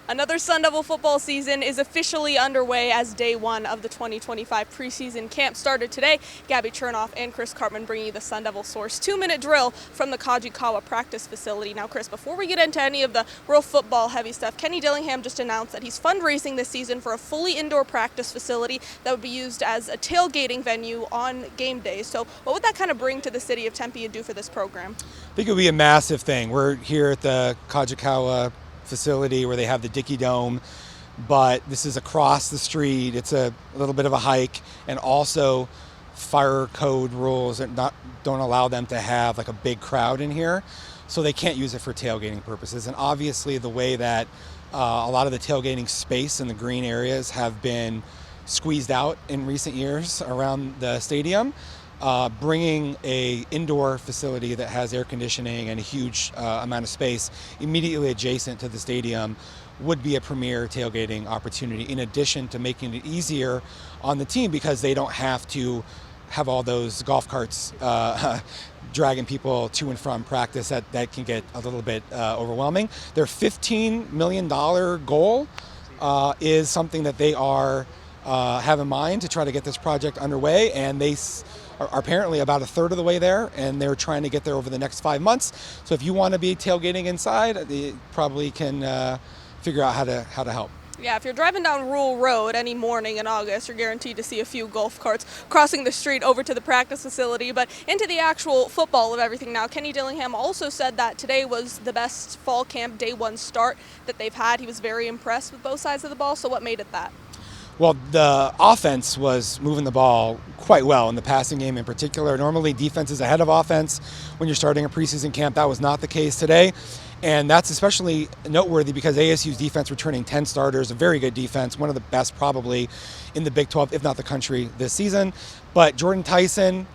Another Sun Devil football season is officially underway as day one of the 2025 preseason camp started today. Gabby Chernoff and Chris Cartman bringing you the SunDevilSource 2 Minute Drill from the Kajikawa practice facility. Now, Chris, before we get into any of the real football heavy stuff, Kenny Dillingham just announced that he's fundraising this season for a fully indoor practice facility that would be used as a tailgating venue on game days. So what would that kind of bring to the city of Tempe and do for this program? I think it would be a massive thing. We're here at the Kajikawa facility where they have the Dickey Dome, but this is across the street. It's a little bit of a hike, and also fire code rules don't allow them to have like a big crowd in here, so they can't use it for tailgating purposes. And obviously the way that a lot of the tailgating space in the green areas have been squeezed out in recent years around the stadium, bringing a indoor facility that has air conditioning and a huge amount of space immediately adjacent to the stadium would be a premier tailgating opportunity, in addition to making it easier on the team because they don't have to have all those golf carts dragging people to and from practice. That can get a little bit overwhelming. Their $15 million goal is something that they have in mind to try to get this project underway, and they are apparently about a third of the way there, and they're trying to get there over the next 5 months. So if you want to be tailgating inside, you probably can figure out how to help. Yeah, if you're driving down Rule Road any morning in August, you're guaranteed to see a few golf carts crossing the street over to the practice facility. But into the actual football of everything now, Kenny Dillingham also said that today was the best fall camp day one start that they've had. He was very impressed with both sides of the ball. So what made it that? Well, the offense was moving the ball quite well in the passing game in particular. Normally defense is ahead of offense when you're starting a preseason camp. That was not the case today. And that's especially noteworthy because ASU's defense returning 10 starters, a very good defense, one of the best probably in the Big 12, if not the country this season. But Jordan Tyson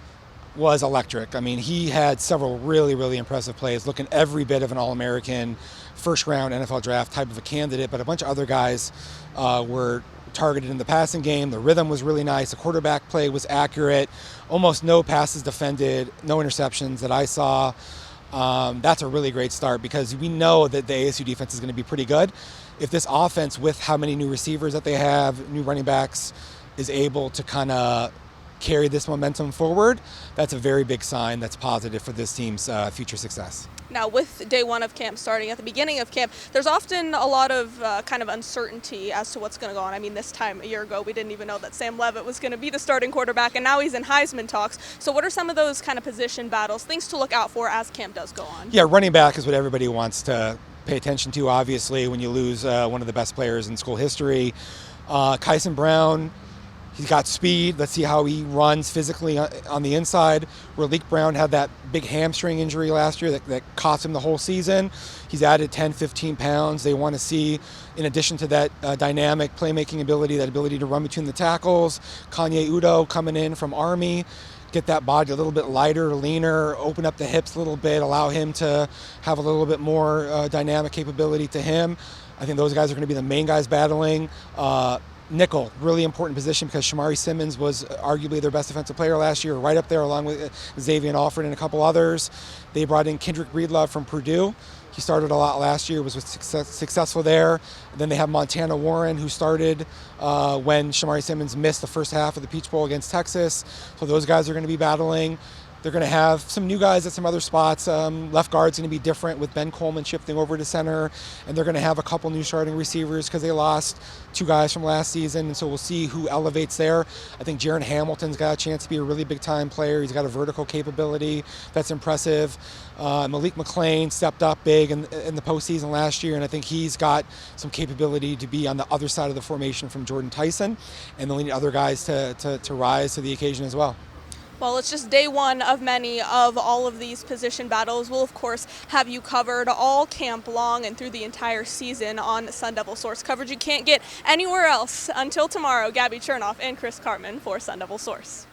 was electric. I mean, he had several really, really impressive plays, looking every bit of an All-American, first-round NFL draft type of a candidate. But a bunch of other guys were targeted in the passing game. The rhythm was really nice. The quarterback play was accurate. Almost no passes defended, no interceptions that I saw. That's a really great start because we know that the ASU defense is going to be pretty good. If this offense, with how many new receivers that they have, new running backs, is able to kind of carry this momentum forward, that's a very big sign that's positive for this team's future success. Now, with day one of camp starting at the beginning of camp, there's often a lot of kind of uncertainty as to what's going to go on. I mean, this time a year ago, we didn't even know that Sam Levitt was going to be the starting quarterback, and now he's in Heisman talks. So what are some of those kind of position battles, things to look out for as camp does go on? Yeah, running back is what everybody wants to pay attention to, obviously, when you lose one of the best players in school history. Kyson Brown, he's got speed. Let's see how he runs physically on the inside. Raleek Brown had that big hamstring injury last year that cost him the whole season. He's added 10, 15 pounds. They want to see, in addition to that dynamic playmaking ability, that ability to run between the tackles, Kanye Udo coming in from Army, get that body a little bit lighter, leaner, open up the hips a little bit, allow him to have a little bit more dynamic capability to him. I think those guys are going to be the main guys battling. Nickel, really important position because Shamari Simmons was arguably their best defensive player last year, right up there along with Xavier Alford and a couple others. They brought in Kendrick Breedlove from Purdue. He started a lot last year, was successful there. And then they have Montana Warren, who started when Shamari Simmons missed the first half of the Peach Bowl against Texas. So those guys are going to be battling. They're going to have some new guys at some other spots. Left guard's going to be different with Ben Coleman shifting over to center. And they're going to have a couple new starting receivers because they lost 2 guys from last season. And so we'll see who elevates there. I think Jaron Hamilton's got a chance to be a really big-time player. He's got a vertical capability that's impressive. Malik McClain stepped up big in the postseason last year, and I think he's got some capability to be on the other side of the formation from Jordan Tyson. And they'll need other guys to rise to the occasion as well. Well, it's just day one of many of all of these position battles. We'll, of course, have you covered all camp long and through the entire season on SunDevilSource, coverage you can't get anywhere else. Until tomorrow, Gabby Chernoff and Chris Cartman for SunDevilSource.